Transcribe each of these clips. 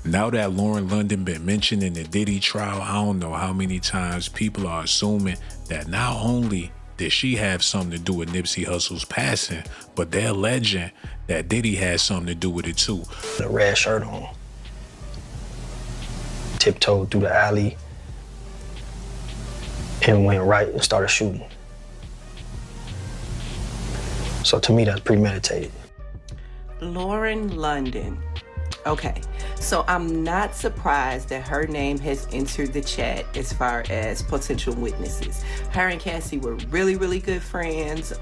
Now that Lauren London been mentioned in the Diddy trial, I don't know how many times people are assuming that not only did she have something to do with Nipsey Hussle's passing, but they're alleging that Diddy had something to do with it too. A red shirt on, tiptoed through the alley, and went right and started shooting. So to me, that's premeditated. Lauren London. Okay, so I'm not surprised that her name has entered the chat as far as potential witnesses. Her and Cassie were really, really good friends.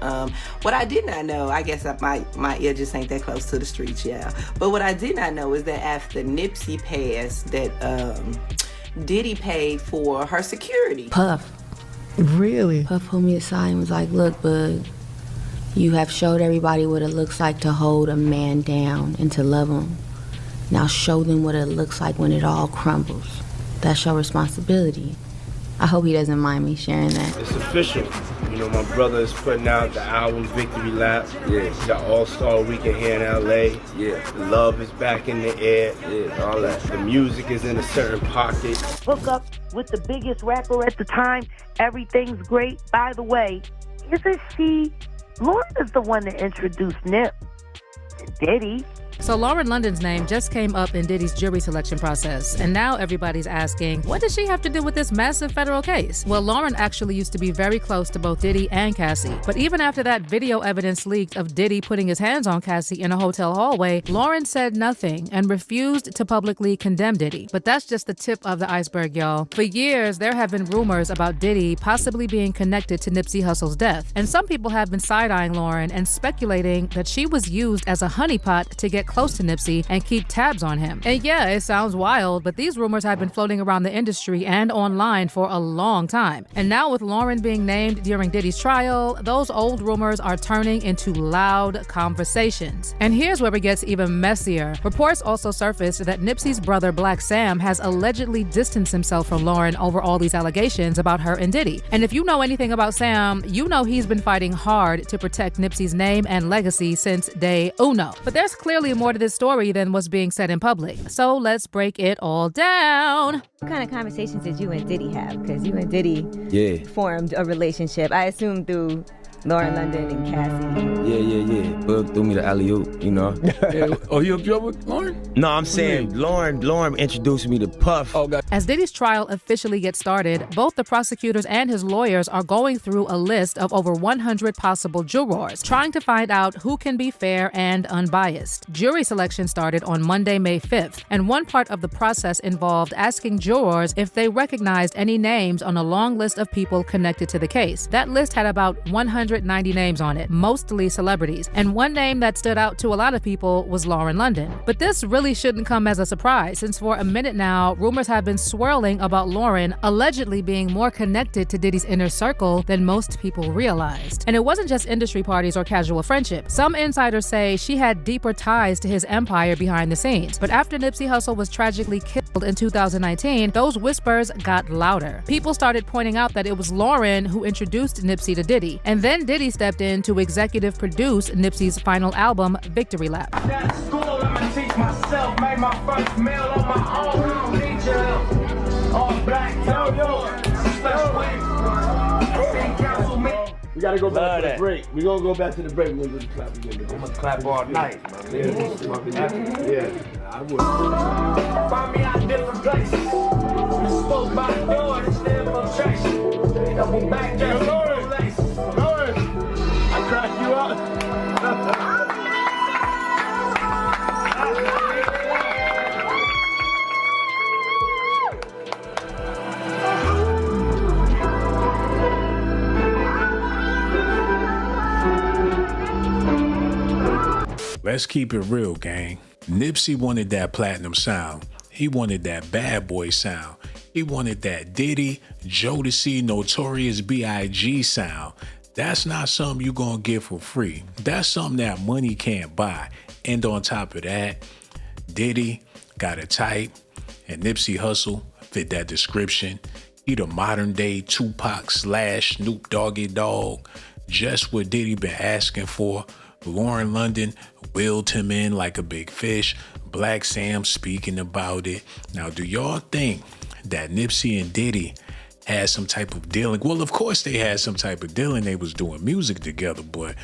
What I did not know, I guess my ear just ain't that close to the streets, yeah. But what I did not know is that after Nipsey passed, that Diddy paid for her security. Puff. Really? Puff pulled me aside and was like, look, bud, you have showed everybody what it looks like to hold a man down and to love him. Now show them what it looks like when it all crumbles. That's your responsibility. I hope he doesn't mind me sharing that. It's official. You know, my brother is putting out the album Victory Lap. Yeah. The All-Star Weekend here in LA. Yeah. The love is back in the air. Yeah, all that. The music is in a certain pocket. Hook up with the biggest rapper at the time. Everything's great. By the way, isn't she? Lauren is the one that introduced Nip to Diddy. So Lauren London's name just came up in Diddy's jury selection process, and now everybody's asking, what does she have to do with this massive federal case? Well, Lauren actually used to be very close to both Diddy and Cassie, but even after that video evidence leaked of Diddy putting his hands on Cassie in a hotel hallway, Lauren said nothing and refused to publicly condemn Diddy. But that's just the tip of the iceberg, y'all. For years, there have been rumors about Diddy possibly being connected to Nipsey Hussle's death, and some people have been side-eyeing Lauren and speculating that she was used as a honeypot to get close to Nipsey and keep tabs on him. And yeah, it sounds wild, but these rumors have been floating around the industry and online for a long time. And now with Lauren being named during Diddy's trial, those old rumors are turning into loud conversations. And here's where it gets even messier. Reports also surfaced that Nipsey's brother Blacc Sam has allegedly distanced himself from Lauren over all these allegations about her and Diddy. And if you know anything about Sam, you know he's been fighting hard to protect Nipsey's name and legacy since day uno. But there's clearly more to this story than what's being said in public. So let's break it all down. What kind of conversations did you and Diddy have? Because you and Diddy formed a relationship, I assume through Lauren London and Cassie. Yeah. Bug threw me the alley-oop, you know. Oh, you hooked you up with Lauren? No, I'm saying Lauren introduced me to Puff. Oh, God. As Diddy's trial officially gets started, both the prosecutors and his lawyers are going through a list of over 100 possible jurors, trying to find out who can be fair and unbiased. Jury selection started on Monday, May 5th, and one part of the process involved asking jurors if they recognized any names on a long list of people connected to the case. That list had about 190 names on it, mostly celebrities, and one name that stood out to a lot of people was Lauren London. But this really shouldn't come as a surprise, since for a minute now, rumors have been swirling about Lauren allegedly being more connected to Diddy's inner circle than most people realized. And it wasn't just industry parties or casual friendship. Some insiders say she had deeper ties to his empire behind the scenes. But after Nipsey Hussle was tragically killed in 2019, those whispers got louder. People started pointing out that it was Lauren who introduced Nipsey to Diddy, and then Diddy stepped in to executive produce Nipsey's final album, Victory Lap. That's school, I'ma teach myself. Made my first meal on my own. Need your help. All black, We gotta go back to the break. We gonna go back to the break. We're gonna do the clap again. I'm gonna clap all night. Yeah, I would. Find me out different places. We spoke by the door, it's the infiltration. Double back, just Lauren, I cracked you up. Let's keep it real, gang. Nipsey wanted that platinum sound. He wanted that bad boy sound. He wanted that Diddy, Jodeci, Notorious B.I.G. sound. That's not something you're gonna get for free. That's something that money can't buy. And on top of that, Diddy got a type, and Nipsey Hussle fit that description. He the modern day Tupac / Snoop Doggy Dogg. Just what Diddy been asking for Lauren London wheeled him in like a big fish. Blacc Sam speaking about it. Now, do y'all think that Nipsey and Diddy had some type of dealing? Well, of course they had some type of dealing. They was doing music together, but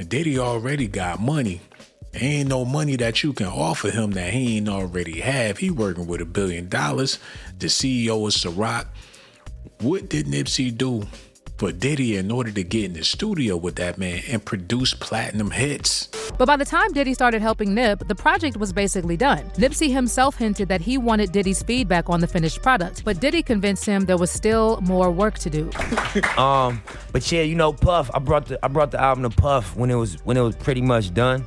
Diddy already got money. Ain't no money that you can offer him that he ain't already have. He working with $1 billion. The CEO of Ciroc. What did Nipsey do for Diddy in order to get in the studio with that man and produce platinum hits? But by the time Diddy started helping Nip, the project was basically done. Nipsey himself hinted that he wanted Diddy's feedback on the finished product, but Diddy convinced him there was still more work to do. But yeah, you know, Puff, I brought the album to Puff when it was pretty much done.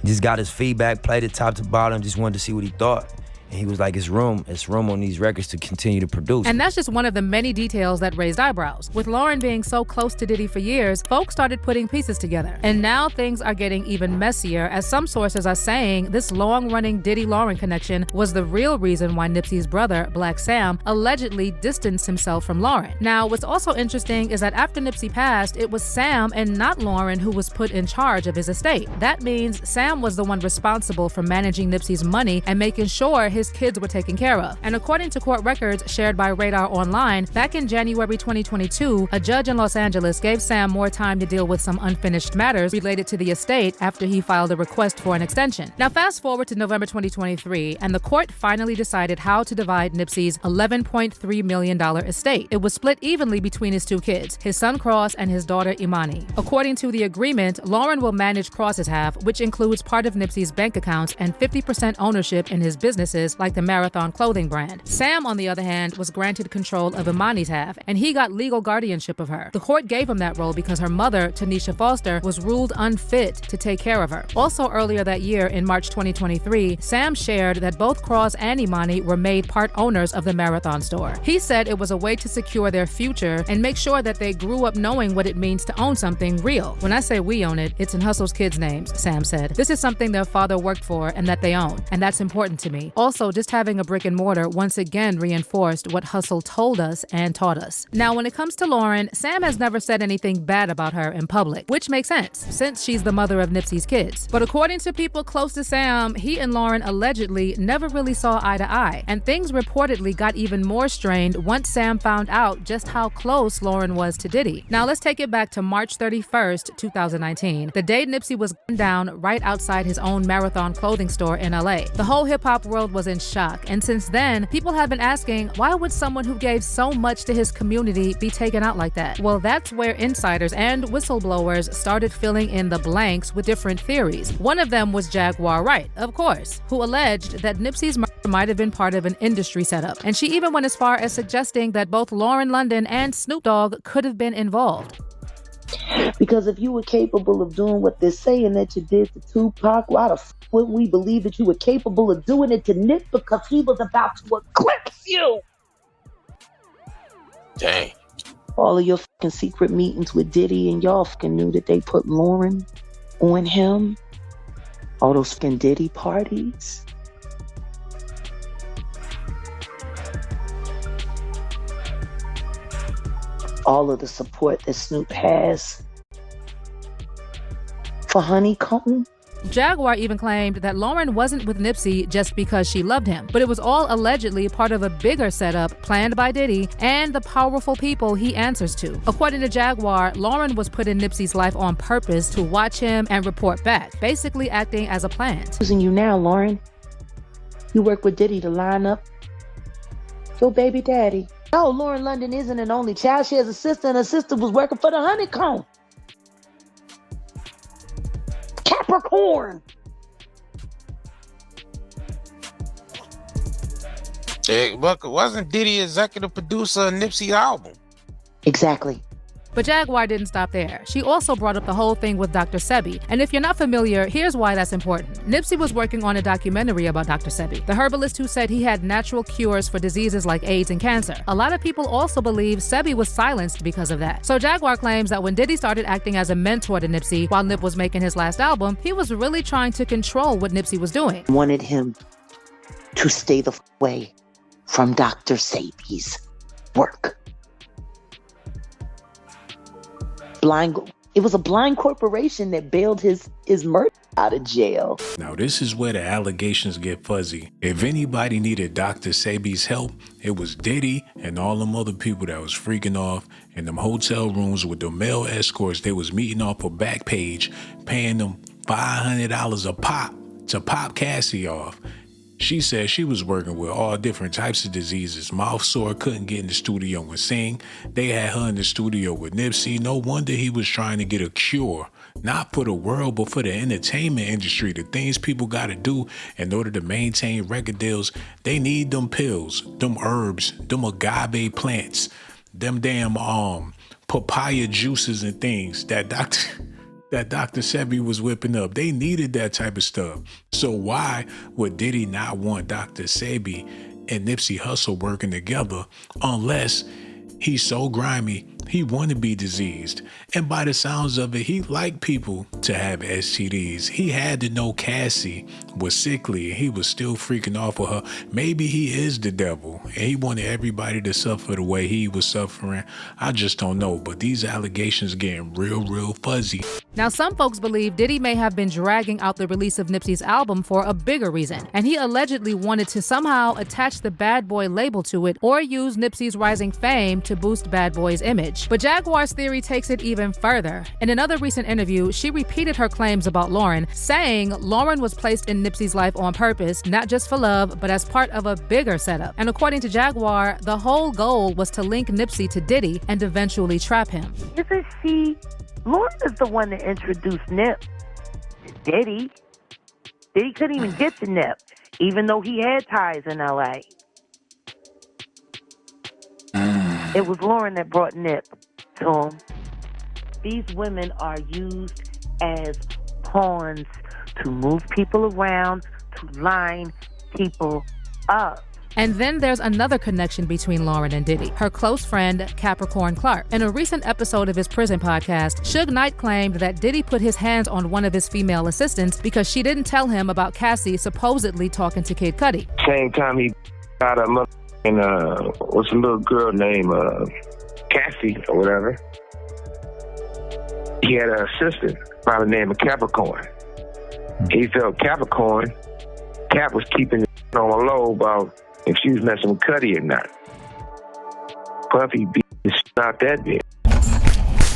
Just got his feedback, played it top to bottom, just wanted to see what he thought. And he was like, it's room on these records to continue to produce. And that's just one of the many details that raised eyebrows. With Lauren being so close to Diddy for years, folks started putting pieces together. And now things are getting even messier, as some sources are saying this long-running Diddy-Lauren connection was the real reason why Nipsey's brother, Blacc Sam, allegedly distanced himself from Lauren. Now, what's also interesting is that after Nipsey passed, it was Sam and not Lauren who was put in charge of his estate. That means Sam was the one responsible for managing Nipsey's money and making sure his kids were taken care of. And according to court records shared by rder Online, back in January 2022, a judge in Los Angeles gave Sam more time to deal with some unfinished matters related to the estate after he filed a request for an extension. Now fast forward to November 2023, and the court finally decided how to divide Nipsey's $11.3 million estate. It was split evenly between his two kids, his son Cross and his daughter Imani. According to the agreement, Lauren will manage Cross's half, which includes part of Nipsey's bank accounts and 50% ownership in his businesses like the Marathon clothing brand. Sam, on the other hand, was granted control of Imani's half, and he got legal guardianship of her. The court gave him that role because her mother, Tanisha Foster, was ruled unfit to take care of her. Also earlier that year, in March 2023, Sam shared that both Cross and Imani were made part owners of the Marathon store. He said it was a way to secure their future and make sure that they grew up knowing what it means to own something real. When I say we own it, it's in Hussle's kids' names, Sam said. This is something their father worked for and that they own, and that's important to me. Also, just having a brick and mortar once again reinforced what Hussle told us and taught us. Now, when it comes to Lauren, Sam has never said anything bad about her in public, which makes sense, since she's the mother of Nipsey's kids. But according to people close to Sam, he and Lauren allegedly never really saw eye to eye, and things reportedly got even more strained once Sam found out just how close Lauren was to Diddy. Now, let's take it back to March 31st, 2019, the day Nipsey was gunned down right outside his own Marathon clothing store in LA. The whole hip-hop world was in shock, and since then, people have been asking, why would someone who gave so much to his community be taken out like that? Well, that's where insiders and whistleblowers started filling in the blanks with different theories. One of them was Jaguar Wright, of course, who alleged that Nipsey's murder might have been part of an industry setup. And she even went as far as suggesting that both Lauren London and Snoop Dogg could have been involved. Because if you were capable of doing what they're saying that you did to Tupac, why the f wouldn't we believe that you were capable of doing it to Nip, because he was about to eclipse you? Dang. All of your fucking secret meetings with Diddy, and y'all fucking knew that they put Lauren on him. All those fucking Diddy parties. All of the support that Snoop has for Honeycomb. Jaguar even claimed that Lauren wasn't with Nipsey just because she loved him, but it was all allegedly part of a bigger setup planned by Diddy and the powerful people he answers to. According to Jaguar, Lauren was put in Nipsey's life on purpose to watch him and report back, basically acting as a plant. Using you now, Lauren. You work with Diddy to line up your baby daddy. No, Lauren London isn't an only child. She has a sister, and her sister was working for the Honeycomb. Capricorn. Wasn't Diddy executive producer of Nipsey's album? Exactly. But Jaguar didn't stop there. She also brought up the whole thing with Dr. Sebi. And if you're not familiar, here's why that's important. Nipsey was working on a documentary about Dr. Sebi, the herbalist who said he had natural cures for diseases like AIDS and cancer. A lot of people also believe Sebi was silenced because of that. So Jaguar claims that when Diddy started acting as a mentor to Nipsey while Nip was making his last album, he was really trying to control what Nipsey was doing. Wanted him to stay the way from Dr. Sebi's work. It was a blind corporation that bailed his murder out of jail. Now, this is where the allegations get fuzzy. If anybody needed Dr. Sebi's help, it was Diddy and all them other people that was freaking off in them hotel rooms with the male escorts. They was meeting off a back page, paying them $500 a pop to pop Cassie off. She said she was working with all different types of diseases. Mouth sore, couldn't get in the studio and sing. They had her in the studio with Nipsey. No wonder he was trying to get a cure. Not for the world, but for the entertainment industry. The things people gotta do in order to maintain record deals. They need them pills, them herbs, them agave plants, them damn papaya juices and things that Dr. Sebi was whipping up. They needed that type of stuff. So why would Diddy not want Dr. Sebi and Nipsey Hussle working together unless he's so grimy, he want to be diseased? And by the sounds of it, he liked people to have STDs. He had to know Cassie was sickly and he was still freaking off with her. Maybe he is the devil and he wanted everybody to suffer the way he was suffering. I just don't know, but these allegations getting real fuzzy. Now, some folks believe Diddy may have been dragging out the release of Nipsey's album for a bigger reason, and he allegedly wanted to somehow attach the Bad Boy label to it or use Nipsey's rising fame to boost Bad Boy's image. But Jaguar's theory takes it even further. In another recent interview, she repeated her claims about Lauren, saying Lauren was placed in Nipsey's life on purpose, not just for love, but as part of a bigger setup. And according to Jaguar, the whole goal was to link Nipsey to Diddy and eventually trap him. Isn't she? Lauren is the one that introduced Nip to Diddy. Diddy couldn't even get to Nip, even though he had ties in L.A. It was Lauren that brought Nip to him. These women are used as pawns to move people around, to line people up. And then there's another connection between Lauren and Diddy, her close friend, Capricorn Clark. In a recent episode of his prison podcast, Suge Knight claimed that Diddy put his hands on one of his female assistants because she didn't tell him about Cassie supposedly talking to Kid Cudi. Same time he got a mother and what's a little girl named Cassie or whatever. He had an assistant by the name of Capricorn. He felt Capricorn, Cap was keeping it on a low about if she was messing with Cudi or not. Puffy beat the shit out that bitch.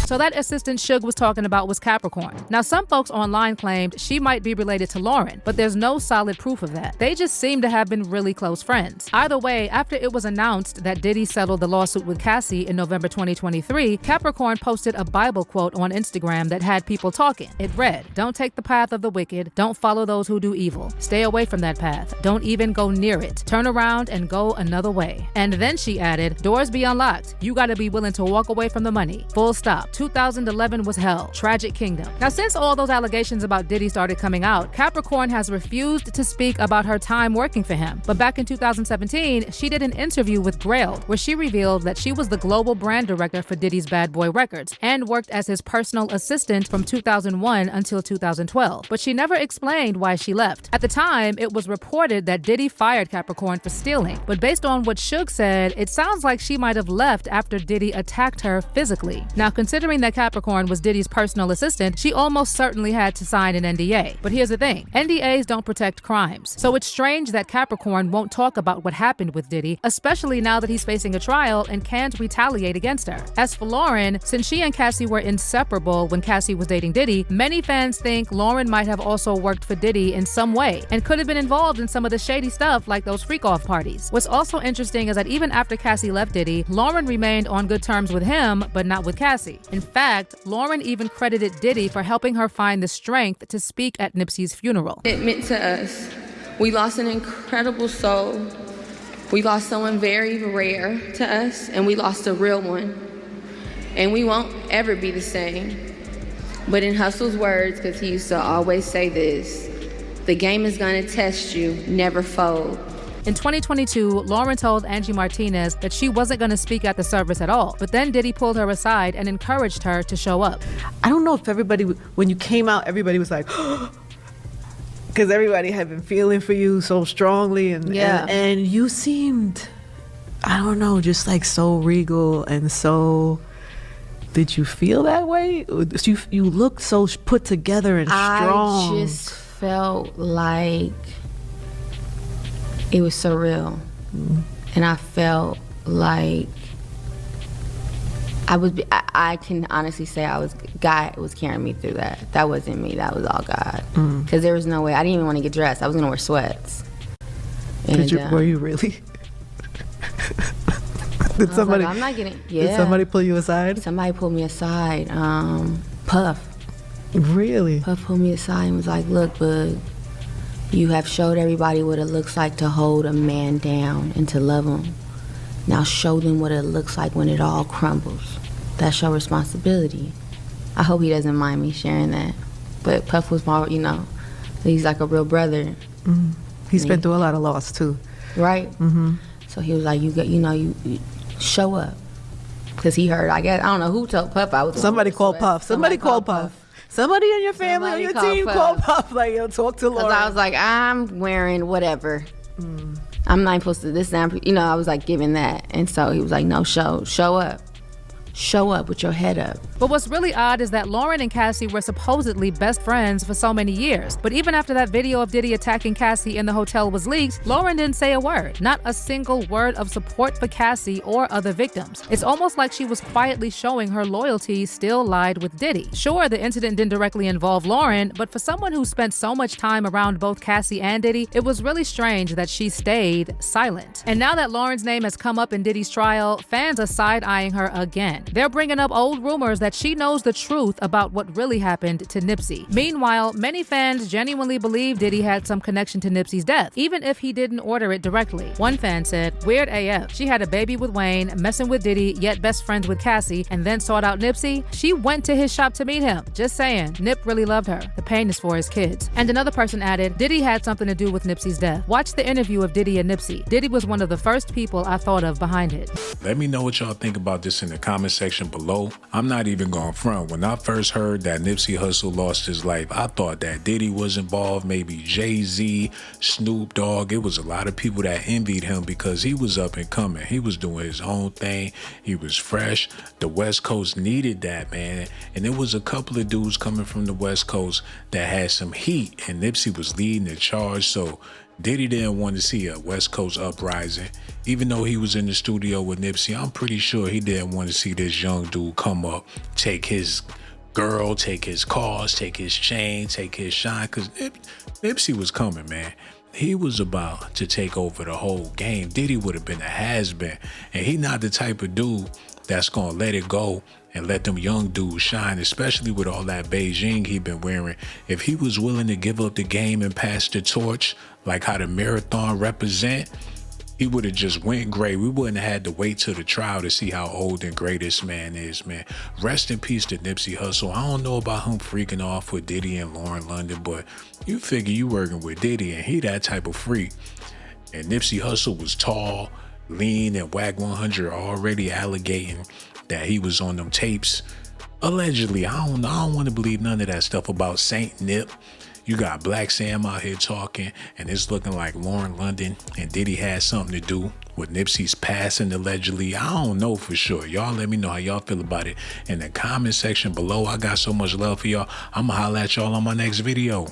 So that assistant Suge was talking about was Capricorn. Now, some folks online claimed she might be related to Lauren, but there's no solid proof of that. They just seem to have been really close friends. Either way, after it was announced that Diddy settled the lawsuit with Cassie in November 2023, Capricorn posted a Bible quote on Instagram that had people talking. It read, "Don't take the path of the wicked. Don't follow those who do evil. Stay away from that path. Don't even go near it. Turn around and go another way." And then she added, "Doors be unlocked. You gotta be willing to walk away from the money. Full stop. 2011 was hell. Tragic kingdom." Now, since all those allegations about Diddy started coming out, Capricorn has refused to speak about her time working for him. But back in 2017, she did an interview with Grailed where she revealed that she was the global brand director for Diddy's Bad Boy Records and worked as his personal assistant from 2001 until 2012. But she never explained why she left. At the time, it was reported that Diddy fired Capricorn for stealing. But based on what Suge said, it sounds like she might have left after Diddy attacked her physically. Now, considering that Capricorn was Diddy's personal assistant, she almost certainly had to sign an NDA. But here's the thing, NDAs don't protect crimes. So it's strange that Capricorn won't talk about what happened with Diddy, especially now that he's facing a trial and can't retaliate against her. As for Lauren, since she and Cassie were inseparable when Cassie was dating Diddy, many fans think Lauren might have also worked for Diddy in some way and could have been involved in some of the shady stuff like those freak-off parties. What's also interesting is that even after Cassie left Diddy, Lauren remained on good terms with him, but not with Cassie. In fact, Lauren even credited Diddy for helping her find the strength to speak at Nipsey's funeral. It meant to us. We lost an incredible soul. We lost someone very rare to us, and we lost a real one. And we won't ever be the same. But in Hussle's words, because he used to always say this, the game is gonna test you, never fold. In 2022, Lauren told Angie Martinez that she wasn't going to speak at the service at all, but then Diddy pulled her aside and encouraged her to show up. I don't know if everybody, when you came out, everybody was like, because everybody had been feeling for you so strongly, and you seemed, I don't know, just like so regal and so Did you feel that way? You looked so put together and strong. I just felt like it was surreal. And I felt like I can honestly say God was carrying me through that. That wasn't me, that was all God. Because there was no way, I didn't even want to get dressed. I was gonna wear sweats. And, were you really? Did somebody? Like, I'm not getting. Yeah. Did somebody pull you aside? Somebody pulled me aside. Puff. Really? Puff pulled me aside and was like, "Look, bud, you have showed everybody what it looks like to hold a man down and to love him. Now show them what it looks like when it all crumbles. That's your responsibility." I hope he doesn't mind me sharing that. But Puff was my, he's like a real brother. He's been through a lot of loss too. Right. So he was like, you show up. Because he heard, I don't know who told Puff I was. Somebody called Puff. Somebody called Puff. Somebody in your family, on your team called Puff. Like, yo, talk to Lauren. Because I was like, I'm wearing whatever. I'm not supposed to this. I was like giving that. And so he was like, no, show up. Show up with your head up. But what's really odd is that Lauren and Cassie were supposedly best friends for so many years. But even after that video of Diddy attacking Cassie in the hotel was leaked, Lauren didn't say a word. Not a single word of support for Cassie or other victims. It's almost like she was quietly showing her loyalty still lied with Diddy. Sure, the incident didn't directly involve Lauren, but for someone who spent so much time around both Cassie and Diddy, it was really strange that she stayed silent. And now that Lauren's name has come up in Diddy's trial, fans are side-eyeing her again. They're bringing up old rumors that she knows the truth about what really happened to Nipsey. Meanwhile, many fans genuinely believe Diddy had some connection to Nipsey's death, even if he didn't order it directly. One fan said, "Weird AF. She had a baby with Wayne, messing with Diddy, yet best friends with Cassie, and then sought out Nipsey. She went to his shop to meet him. Just saying, Nip really loved her. The pain is for his kids." And another person added, "Diddy had something to do with Nipsey's death. Watch the interview of Diddy and Nipsey. Diddy was one of the first people I thought of behind it." Let me know what y'all think about this in the comment section below. I'm not even going front. When I first heard that Nipsey Hussle lost his life, I thought that Diddy was involved, maybe Jay-Z, Snoop Dogg. It was a lot of people that envied him because he was up and coming. He was doing his own thing. He was fresh. The West Coast needed that, man. And there was a couple of dudes coming from the West Coast that had some heat, and Nipsey was leading the charge. So Diddy didn't want to see a West Coast uprising. Even though he was in the studio with Nipsey, I'm pretty sure he didn't want to see this young dude come up, take his girl, take his cars, take his chain, take his shine, because Nipsey was coming, man. He was about to take over the whole game. Diddy would have been a has-been, and he not the type of dude that's going to let it go and let them young dudes shine, especially with all that Beijing he been wearing. If he was willing to give up the game and pass the torch, like how the Marathon represent, he would have just went gray. We wouldn't have had to wait till the trial to see how old and great this man is, man. Rest in peace to Nipsey Hussle. I don't know about him freaking off with Diddy and Lauren London, but you figure you working with Diddy and he that type of freak. And Nipsey Hussle was tall, lean, and WAC 100 already alleging that he was on them tapes. Allegedly, I don't want to believe none of that stuff about Saint Nip. You got Blacc Sam out here talking, and it's looking like Lauren London and Diddy had something to do with Nipsey's passing, allegedly. I don't know for sure. Y'all let me know how y'all feel about it in the comment section below. I got so much love for y'all. I'm gonna holler at y'all on my next video.